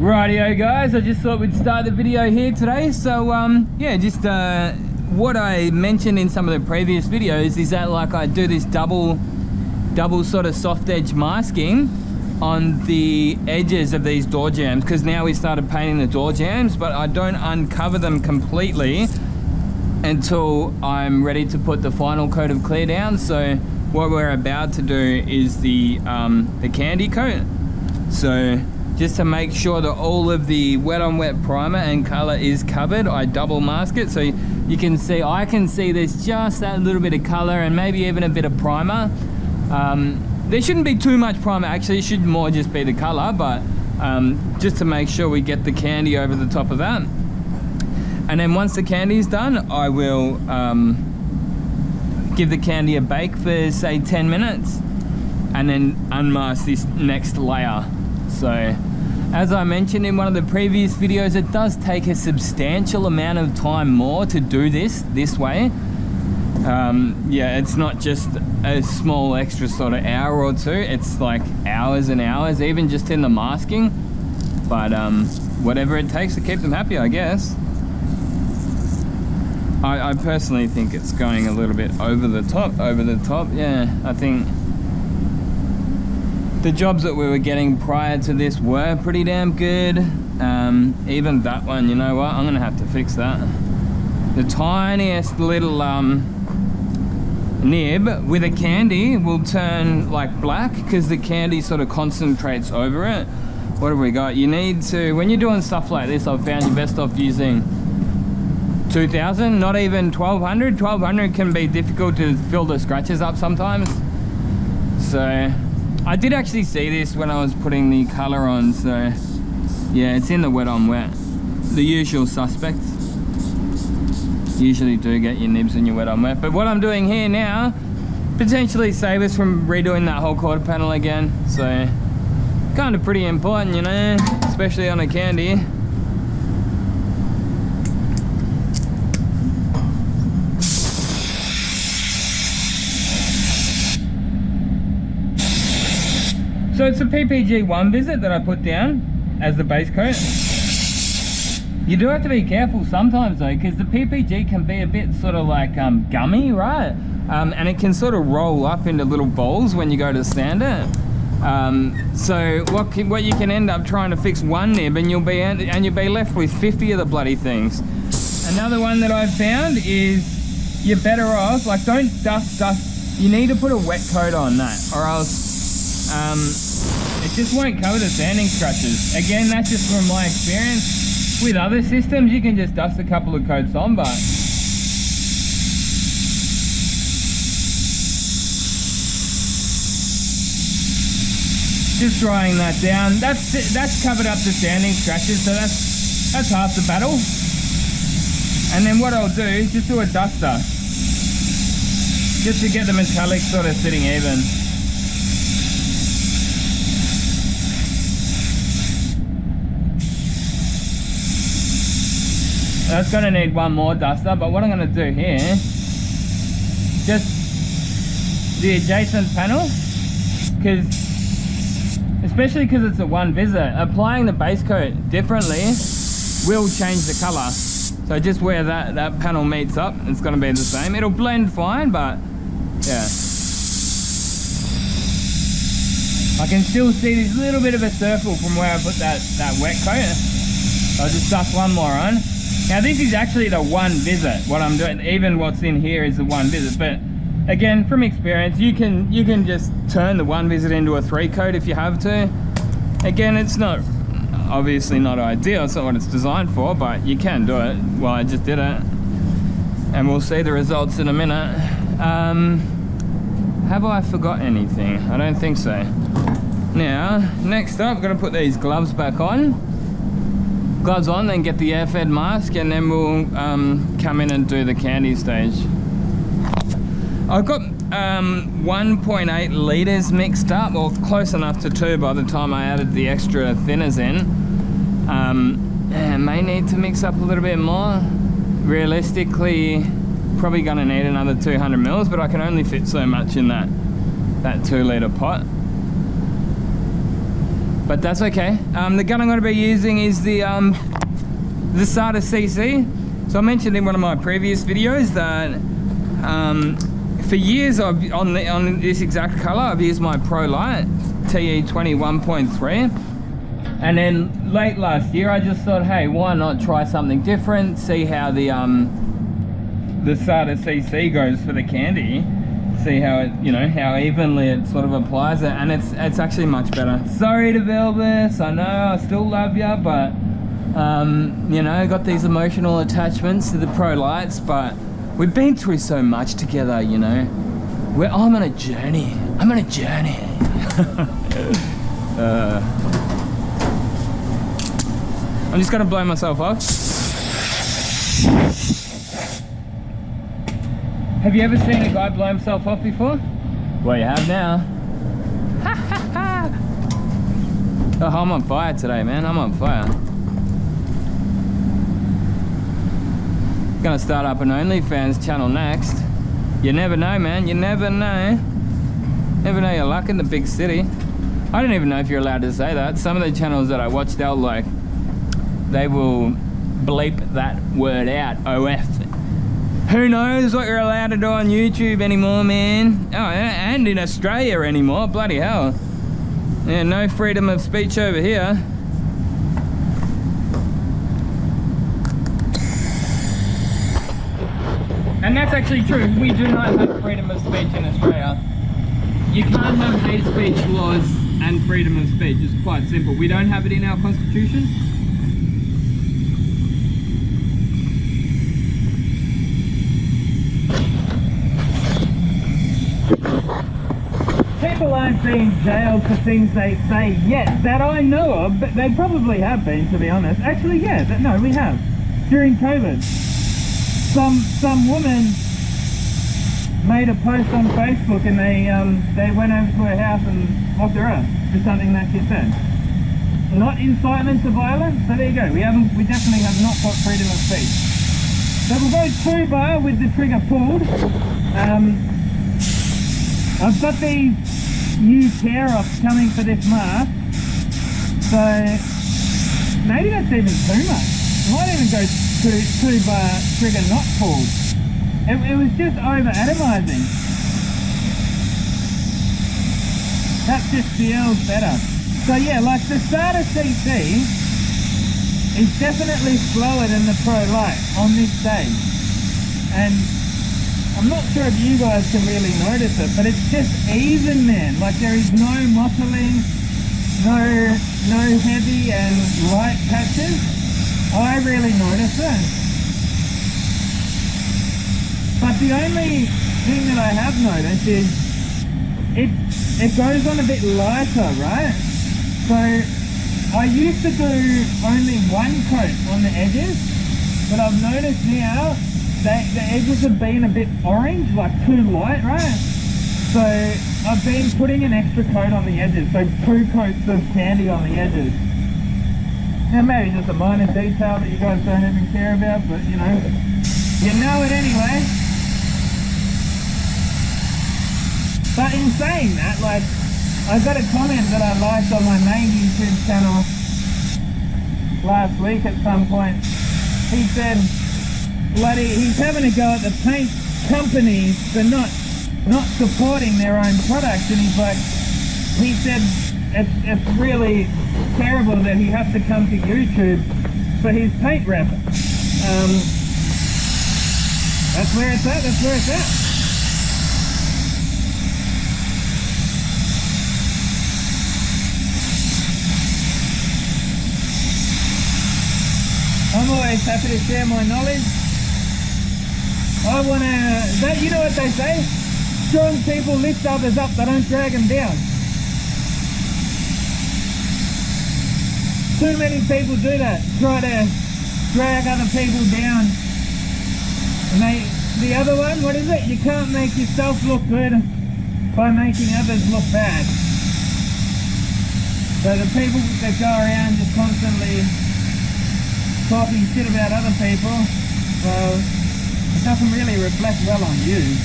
Rightio guys, I just thought we'd start the video here today. So yeah, just what I mentioned in some of the previous videos is that like I do this double sort of soft edge masking on the edges of these door jambs, because now we started painting the door jambs, but I don't uncover them completely until I'm ready to put the final coat of clear down. So what we're about to do is the candy coat. So just to make sure that all of the wet on wet primer and color is covered, I double mask it. So you can see, I can see there's just that little bit of color and maybe even a bit of primer. There shouldn't be too much primer, actually. It should more just be the color, but just to make sure we get the candy over the top of that. And then once the candy is done, I will give the candy a bake for say 10 minutes and then unmask this next layer. So as I mentioned in one of the previous videos, it does take a substantial amount of time more to do this way. Yeah, it's not just a small extra sort of hour or two, it's like hours and hours, even just in the masking. But whatever it takes to keep them happy, I guess. I personally think it's going a little bit over the top. Yeah, I think the jobs that we were getting prior to this were pretty damn good. Even that one, you know what, I'm gonna have to fix that. The tiniest little nib with a candy will turn like black because the candy sort of concentrates over it. What have we got? You need to, when you're doing stuff like this, I've found you're best off using 2000, not even 1200. 1200 can be difficult to fill the scratches up sometimes. So I did actually see this when I was putting the color on. So yeah, it's in the wet on wet. The usual suspects usually do get your nibs in your wet on wet, but what I'm doing here now potentially save us from redoing that whole quarter panel again. So kind of pretty important, you know, especially on a candy. So it's a PPG 1 visit that I put down as the base coat. You do have to be careful sometimes though, because the PPG can be a bit sort of like gummy, right? And it can sort of roll up into little balls when you go to sand it. So what you can end up trying to fix one nib and you'll be left with 50 of the bloody things. Another one that I've found is you're better off, like don't dust. You need to put a wet coat on that, or else it just won't cover the sanding scratches. Again, that's just from my experience. With other systems, you can just dust a couple of coats on, but just drying that down. That's covered up the sanding scratches, so that's half the battle. And then what I'll do is just do a duster, just to get the metallic sort of sitting even. That's going to need one more duster, but what I'm going to do here, just the adjacent panel, especially because it's a one visit, applying the base coat differently will change the color. So just where that panel meets up, it's going to be the same. It'll blend fine, but yeah. I can still see this little bit of a circle from where I put that wet coat. I'll just dust one more on. Now this is actually the one visit, what I'm doing, even what's in here is the one visit, but again, from experience, you can just turn the one visit into a 3 coat if you have to. Again, it's not, obviously not ideal, it's not what it's designed for, but you can do it. Well, I just did it, and we'll see the results in a minute. Have I forgot anything? I don't think so. Now, next up, I'm gonna put these gloves back on. Gloves on, then get the air-fed mask, and then we'll come in and do the candy stage. I've got 1.8 litres mixed up, or close enough to 2 by the time I added the extra thinners in. I may need to mix up a little bit more. Realistically, probably gonna need another 200 mils, but I can only fit so much in that 2 litre pot. but that's okay. The gun I'm going to be using is the SATA CC. So I mentioned in one of my previous videos that for years I've on this exact color I've used my Pro Light TE20 1.3, and then late last year I just thought, hey, why not try something different, see how the SATA CC goes for the candy, see how it, you know, how evenly it sort of applies it, and it's actually much better. Sorry to Velvis, I know I still love you, but you know, got these emotional attachments to the Pro Lights, but we've been through so much together, you know. I'm on a journey. I'm on a journey. I'm just gonna blow myself off. Have you ever seen a guy blow himself off before? Well, you have now. Oh, I'm on fire today, man. I'm on fire. Gonna start up an OnlyFans channel next. You never know, man. You never know. Never know your luck in the big city. I don't even know if you're allowed to say that. Some of the channels that I watch, they will bleep that word out. OF. Who knows what you're allowed to do on YouTube anymore, man? Oh, and in Australia anymore. Bloody hell. Yeah, no freedom of speech over here. And that's actually true. We do not have freedom of speech in Australia. You can't have hate speech laws and freedom of speech. It's quite simple. We don't have it in our constitution. People aren't being jailed for things they say yet, that I know of, but they probably have been, to be honest. Actually, yeah, no, we have. During COVID. Some woman made a post on Facebook, and they went over to her house and locked her up for something that she said. Not incitement to violence, so there you go. We definitely have not got freedom of speech. So we'll go 2-bar with the trigger pulled. I've got these new tear-offs coming for this mask, so maybe that's even too much. I might even go 2-bar trigger not pulled. It was just over-atomizing. That just feels better. So yeah, like the SATA CC is definitely slower than the Pro Light on this stage. And I'm not sure if you guys can really notice it, but it's just even, man. Like there is no mottling, no heavy and light patches. I really notice it. But the only thing that I have noticed is it goes on a bit lighter, right? So I used to do only one coat on the edges, but I've noticed now that the edges have been a bit orange, like too light, right? So I've been putting an extra coat on the edges, so 2 coats of candy on the edges. Now maybe just a minor detail that you guys don't even care about, but you know it anyway. But in saying that, like, I got a comment that I liked on my main YouTube channel last week at some point. He said, bloody, he's having a go at the paint companies for not supporting their own products, and he's like, he said it's really terrible that he has to come to YouTube for his paint rep. That's where it's at, that's where it's at. I'm always happy to share my knowledge. I want to, you know what they say? Strong people lift others up, they don't drag them down. Too many people do that, try to drag other people down. And the other one, what is it? You can't make yourself look good by making others look bad. So the people that go around just constantly talking shit about other people, well, it doesn't really reflect well on you.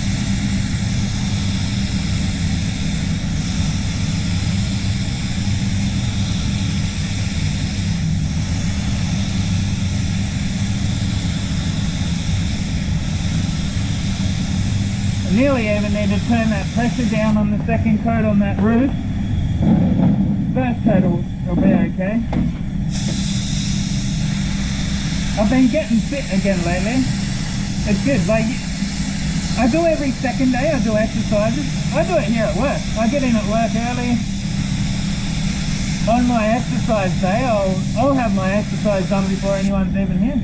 Nearly even need to turn that pressure down on the second coat on that roof. First coat will be okay. I've been getting fit again lately. It's good. Like, I do every second day, I do exercises. I do it here at work. I get in at work early. On my exercise day, I'll have my exercise done before anyone's even here.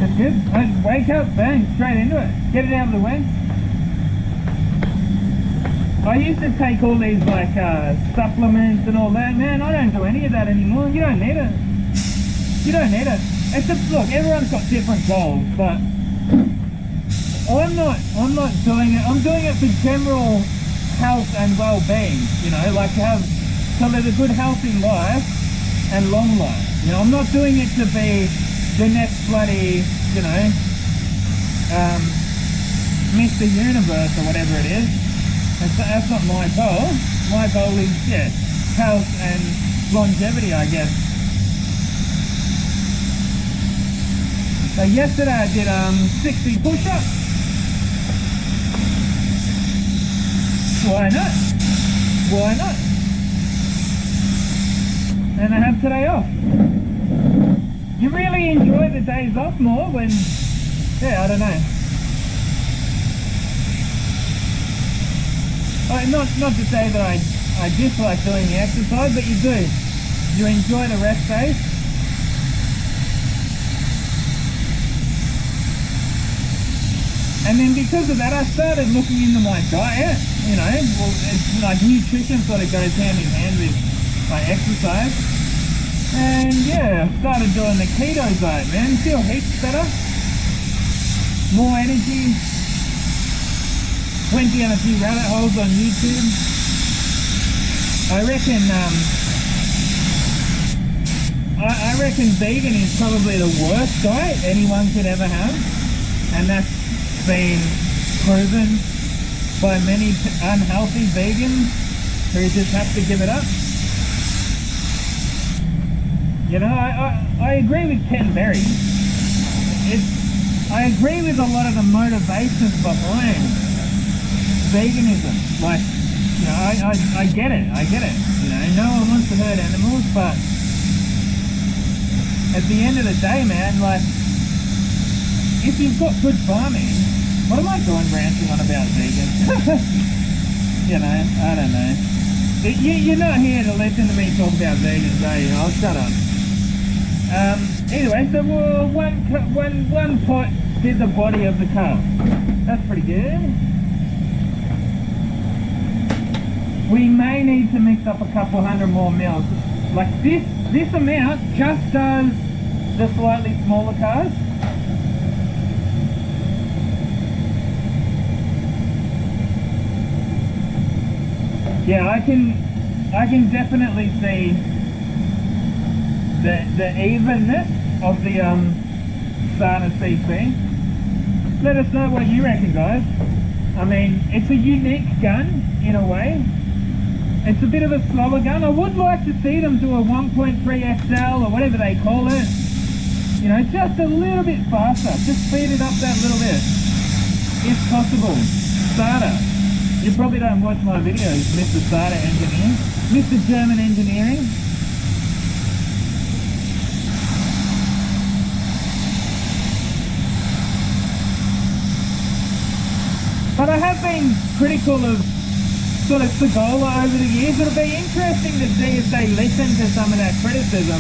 It's good. I wake up, bang, straight into it. Get it out of the way. I used to take all these like supplements and all that. Man, I don't do any of that anymore. You don't need it. You don't need it. Except, look, everyone's got different goals, but I'm not doing it. I'm doing it for general health and well-being. You know, like to live a good, healthy life and long life. You know, I'm not doing it to be the next bloody, you know, Mr. Universe or whatever it is. That's not my goal. My goal is, yeah, health and longevity, I guess. So yesterday I did 60 push-ups. Why not? Why not? And I have today off. You really enjoy the days off more when, yeah, I don't know. Not to say that I dislike doing the exercise, but you do. You enjoy the rest days. And then because of that, I started looking into my diet. You know, well, it's like nutrition sort of goes hand in hand with my exercise. And yeah, I started doing the keto diet, man. Feel heaps better. More energy. Went down a few rabbit holes on YouTube. I reckon vegan is probably the worst diet anyone could ever have, and that's been proven by many unhealthy vegans who just have to give it up. You know, I agree with Ken Berry. I agree with a lot of the motivations behind veganism. Like, you know, I get it. You know, no one wants to hurt animals, but at the end of the day, man, like, if you've got good farming, what am I doing ranting on about vegans? You know, I don't know. You're not here to listen to me talk about vegans, are you? I'll shut up. Anyway, so one pot did the body of the car. That's pretty good. We may need to mix up a couple hundred more mils. Like this amount just does the slightly smaller cars. Yeah, I can definitely see the evenness of the SATA CC. Let us know what you reckon, guys. I mean, it's a unique gun in a way. It's a bit of a slower gun. I would like to see them do a 1.3 XL or whatever they call it. You know, just a little bit faster. Just speed it up that little bit, if possible. SATA. You probably don't watch my videos, Mr. SATA Engineer. Mr. German Engineering. But I have been critical of sort of Segola over the years. It'll be interesting to see if they listen to some of that criticism.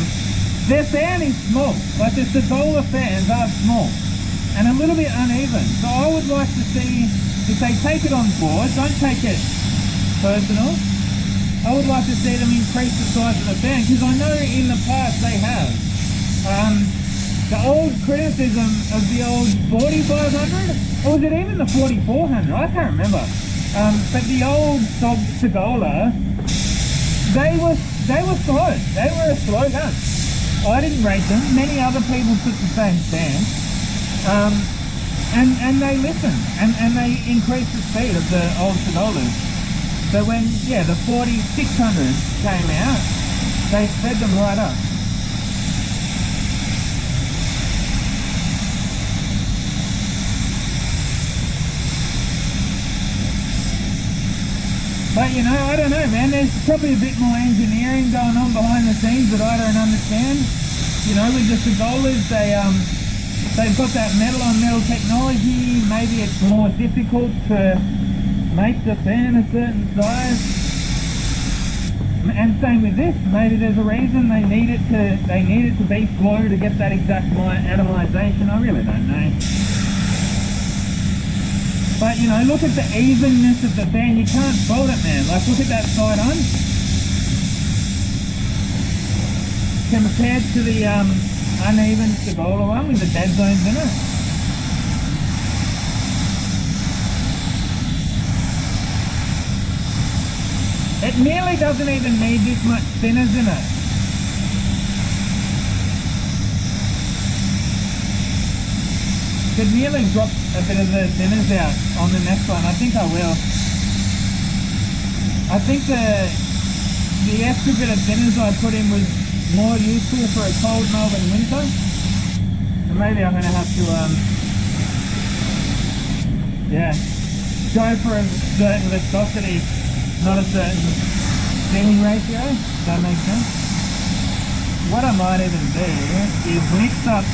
Their fan is small. Like, the Segola fans are small and a little bit uneven. So I would like to see if they take it on board. Don't take it personal. I would like to see them increase the size of the fan, because I know in the past they have. The old criticism of the old 4500, or was it even the 4400? I can't remember. But the old Segola, they were slow. They were a slow gun. I didn't rate them. Many other people took the same stance. And they listened, and they increased the speed of the old Segolas. So when, yeah, the 4600 came out, they sped them right up. But you know, I don't know, man, there's probably a bit more engineering going on behind the scenes that I don't understand. You know, with the Segolas, they've got that metal on metal technology. Maybe it's more difficult to make the fan a certain size. And same with this, maybe there's a reason they need it to be slow to get that exact atomization. I really don't know. But you know, look at the evenness of the fan. You can't fault it, man. Like, look at that side on compared to the uneven Segola one with the dead zones in it. It nearly doesn't even need this much thinners in it. Could nearly drop a bit of the thinners out on the next one. I think I will. I think the extra bit of thinners I put in was more useful for a cold Melbourne winter. So maybe I'm going to have to, yeah, go for a certain viscosity, not a certain thinning ratio. Does that make sense? What I might even do is mix up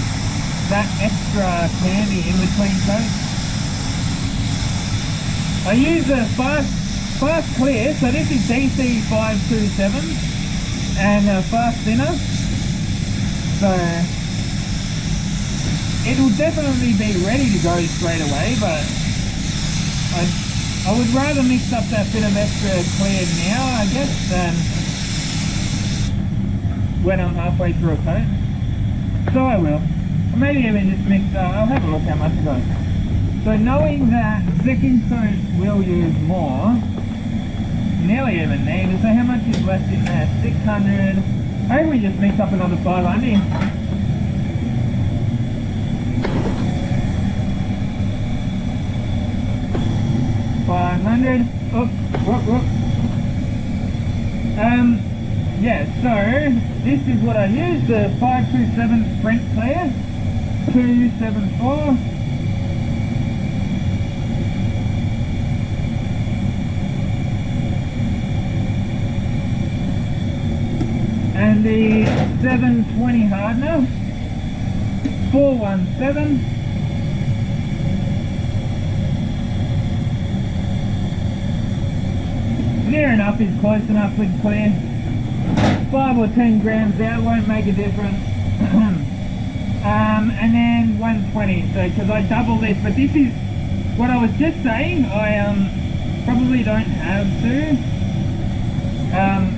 that extra candy in between coats. I use a fast clear, so this is DC 527 and a fast thinner, so it will definitely be ready to go straight away, but I would rather mix up that bit of extra clear now, I guess, than when I'm halfway through a coat. So I will. Or maybe even just mix, I'll have a look how much it goes. So knowing that second coat will use more, nearly even need, so how much is left in there? 600, maybe we just mix up another 500. Yeah, so this is what I use, the 527 Sprint Clear 274. And the 720 hardener 417. Near enough is close enough with clear. 5 or 10 grams out won't make a difference. And then 120. So because I double this, but this is what I was just saying. I probably don't have to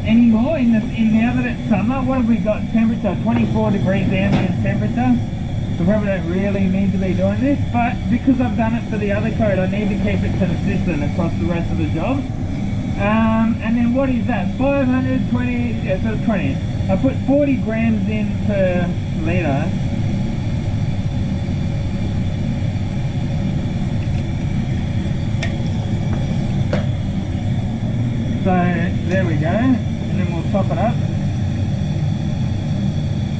anymore. Now that it's summer, what have we got? Temperature 24 degrees ambient temperature. So probably don't really need to be doing this, but because I've done it for the other coat, I need to keep it consistent across the rest of the job. And then what is that? 520, yeah, so 20. I put 40 grams in per litre. So there we go, and then we'll top it up.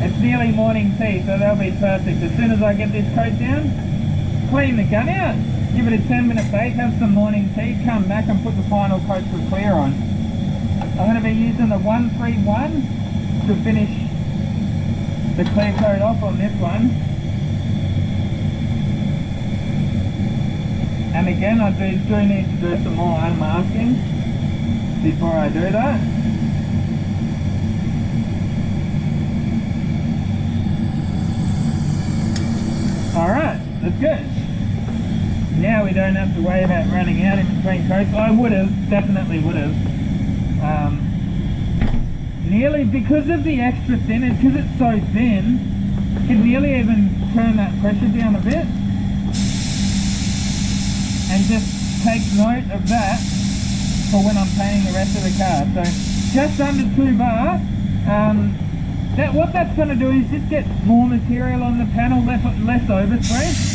It's nearly morning tea, so that'll be perfect. As soon as I get this coat down, clean the gun out. Give it a 10-minute bake, have some morning tea, come back and put the final coats of clear on. I'm going to be using the 131 to finish the clear coat off on this one. And again, I do need to do some more unmasking before I do that. Alright, that's good. Now we don't have to worry about running out in between coats. I would have, definitely would have. Nearly, because of the extra thinner, because it's so thin, could nearly even turn that pressure down a bit. And just take note of that for when I'm painting the rest of the car. So just under 2 bar. What that's going to do is just get more material on the panel, less overspray.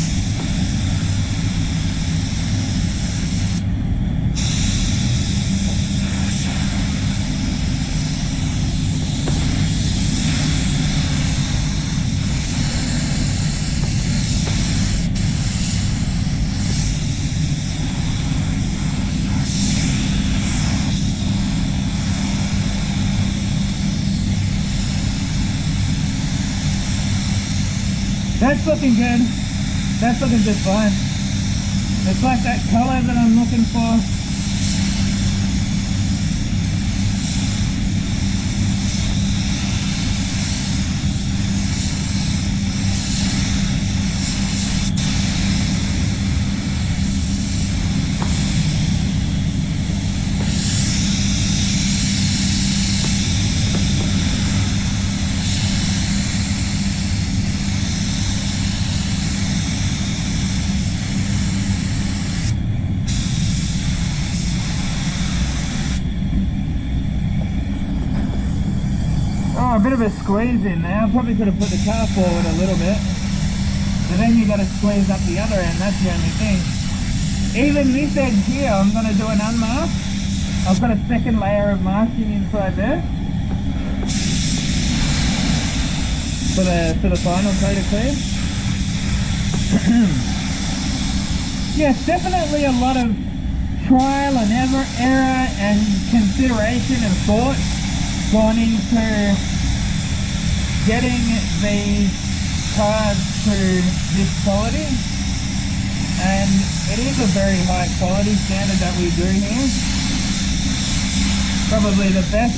That's looking good. That's looking just fine. It's like that color that I'm looking for. Oh, a bit of a squeeze in there. I probably could have put the car forward a little bit. But then you got to squeeze up the other end, that's the only thing. Even this edge here, I'm going to do an unmask. I've got a second layer of masking inside there. For the final coat of clear. Yes, definitely a lot of trial and error and consideration and thought gone into getting these cars to this quality, and it is a very high quality standard that we do here. Probably the best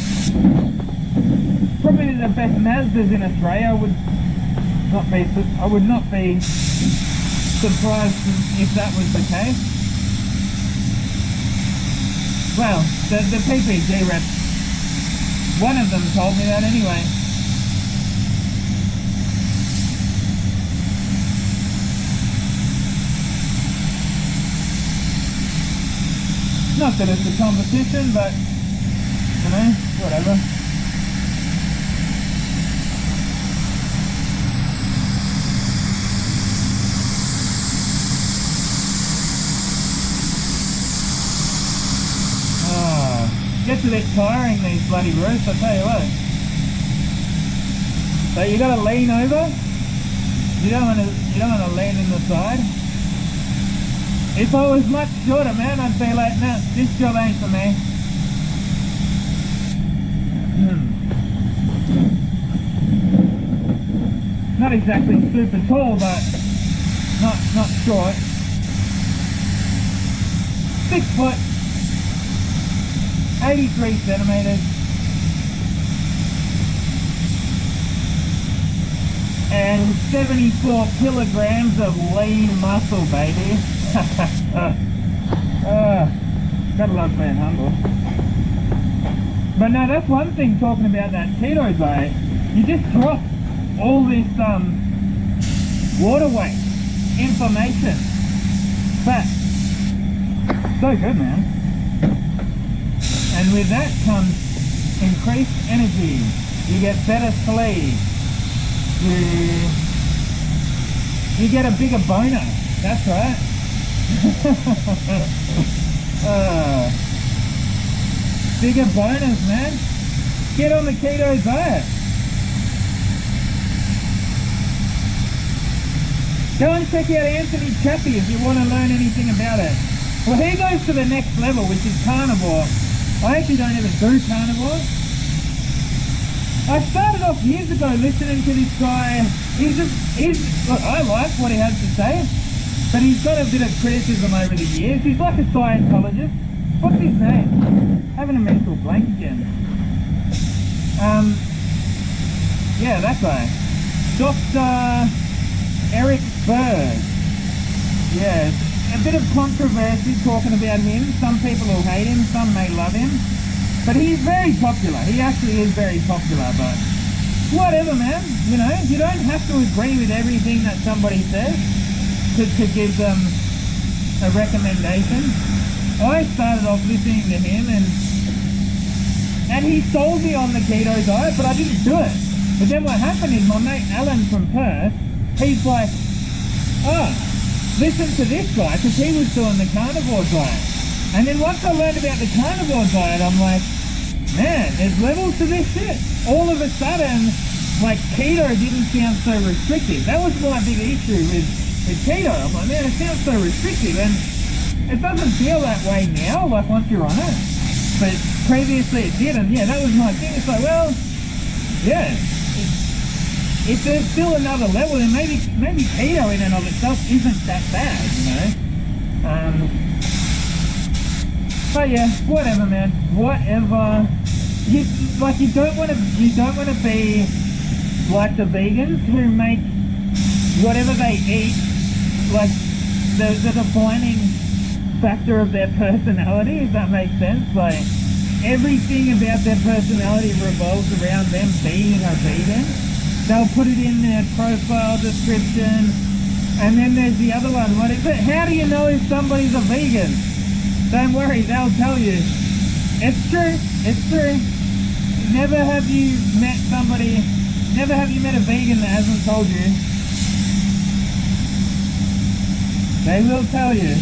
Mazdas in Australia. I would not be surprised if that was the case. Well, the PPG reps, one of them told me that anyway. Not that it's a competition, but, you know, whatever. Gets a bit tiring, these bloody roofs, I'll tell you what. So you gotta lean over. You don't wanna lean in the side. If I was much shorter, man, I'd be like, nah, this job ain't for me. Not exactly super tall, but not short. 6 foot. 83 centimeters, and 74 kilograms of lean muscle, baby. Gotta love being humble. But no, that's one thing talking about that keto diet. You just drop all this water weight, inflammation, fat. So good, man. And with that comes increased energy. You get better sleep. You get a bigger boner. That's right. Bigger boners, man. Get on the keto diet. Go and check out Anthony Chappie if you want to learn anything about it. Well, he goes to the next level, which is carnivore. I actually don't even do carnivore. I started off years ago listening to this guy. Look, I like what he has to say, but he's got a bit of criticism over the years. He's like a Scientologist. What's his name? Having a mental blank again. Yeah, that guy. Dr. Eric Berg. Yeah. A bit of controversy talking about him. Some people will hate him, some may love him. But he's very popular. He actually is very popular, but whatever, man. You know, you don't have to agree with everything that somebody says to give them a recommendation. I started off listening to him and he sold me on the keto diet, but I didn't do it. But then what happened is my mate Alan from Perth, he's like, oh, listen to this guy, because he was doing the carnivore diet. And then once I learned about the carnivore diet, I'm like, man, there's levels to this shit. All of a sudden, like, keto didn't sound so restrictive. That was my big issue with keto. I'm like, man, it sounds so restrictive, and it doesn't feel that way now, like once you're on it. But previously it did, and yeah, that was my thing. It's like, well, yeah, if there's still another level, then maybe keto in and of itself isn't that bad, you know. But yeah, whatever, man. Whatever. You don't want to be like the vegans who make whatever they eat like the defining factor of their personality, if that makes sense. Like everything about their personality revolves around them being a vegan. They'll put it in their profile description. And then there's the other one. What is it? How do you know if somebody's a vegan? Don't worry, they'll tell you. It's true. It's true. Never have you met a vegan that hasn't told you. They will tell you.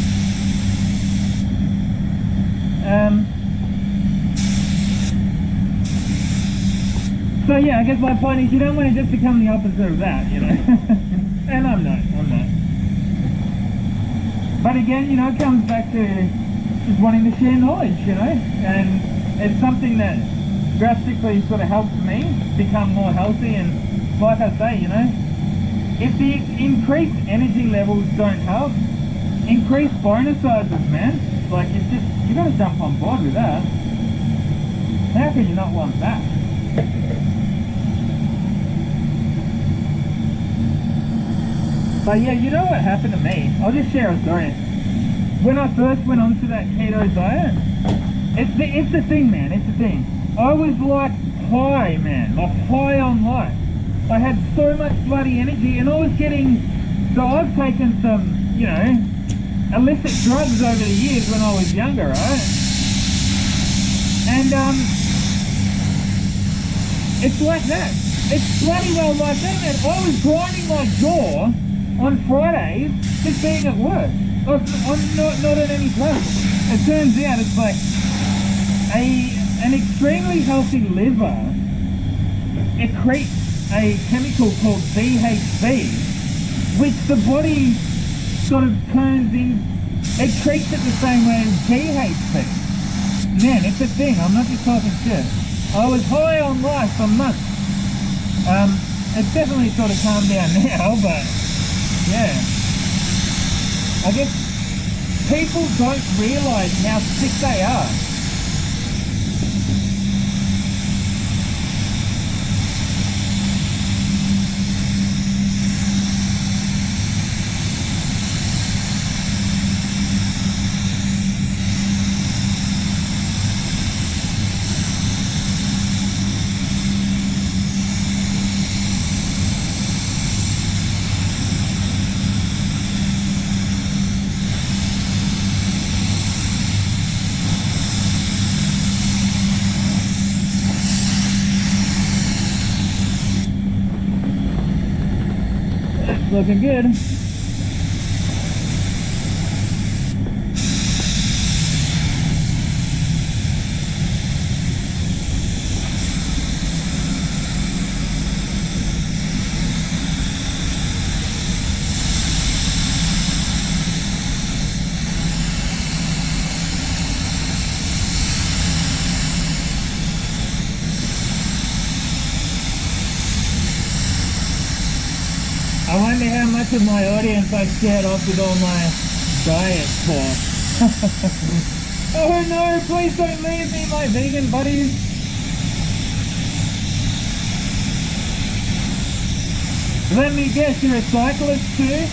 So yeah, I guess my point is you don't want to just become the opposite of that, you know. And I'm not. But again, you know, it comes back to just wanting to share knowledge, you know. And it's something that drastically sort of helps me become more healthy. And like I say, you know, if the increased energy levels don't help, increase bonus sizes, man. Like you gotta jump on board with that. How can you not want that? But yeah, you know what happened to me? I'll just share a story. When I first went onto that keto diet, it's the thing, man, it's the thing. I was like high, man, like high on life. I had so much bloody energy, and I was getting, so I've taken some, you know, illicit drugs over the years when I was younger, right? And it's like that. It's bloody well like that, man. I was grinding my jaw on Fridays just being at work. I'm not at any place. It turns out it's like an extremely healthy liver. It creates a chemical called BHB, which the body sort of turns in, it treats it the same way as GHB. Man, it's a thing, I'm not just talking shit. I was high on life for months. It's definitely sort of calmed down now, but yeah. I guess people don't realise how sick they are. Looking good. I wonder how much of my audience I scared off with all my diet talk. Oh no, please don't leave me, my vegan buddies. Let me guess, you're a cyclist too?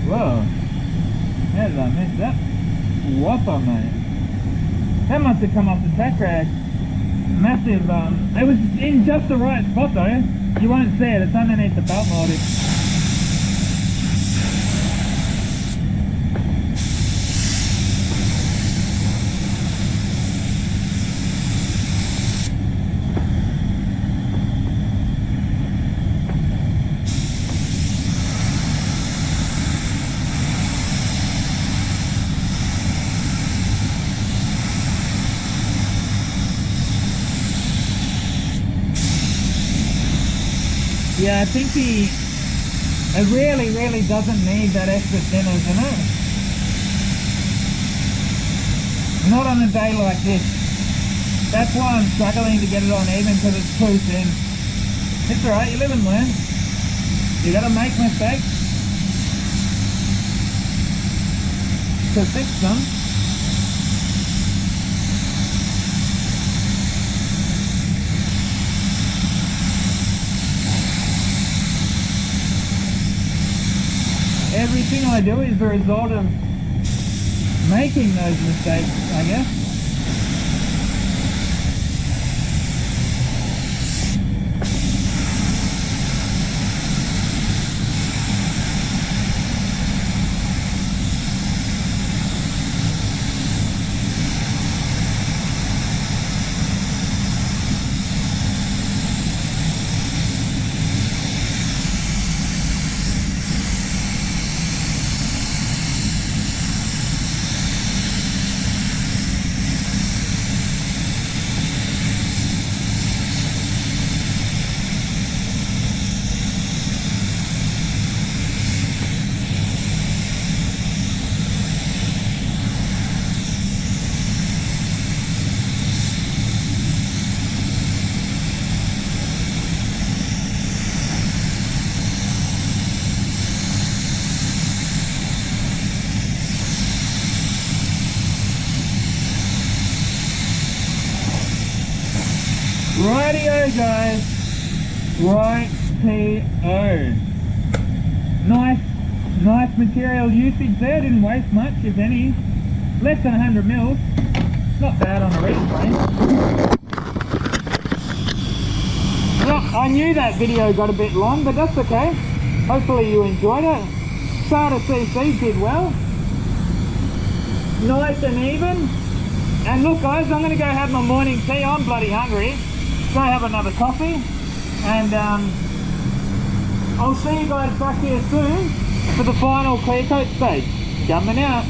Whoa, how did I miss that whopper, mate? That must have come off the tack rack. Massive, it was in just the right spot though. You won't see it, it's underneath the belt molding. Yeah, I think it really, really doesn't need that extra thinners in it. Not on a day like this. That's why I'm struggling to get it on even, because it's too thin. It's alright, you live and learn. You gotta make mistakes to fix them. Everything I do is the result of making those mistakes, I guess. Rightio guys, right-T-O. Nice material usage there, didn't waste much if any. Less than 100 mils, not bad on a reclame. Well, I knew that video got a bit long, but that's okay. Hopefully you enjoyed it. SATA CC did well. Nice and even. And look guys, I'm going to go have my morning tea. I'm bloody hungry. Go have another coffee, and I'll see you guys back here soon for the final clear coat stage. Gunman out.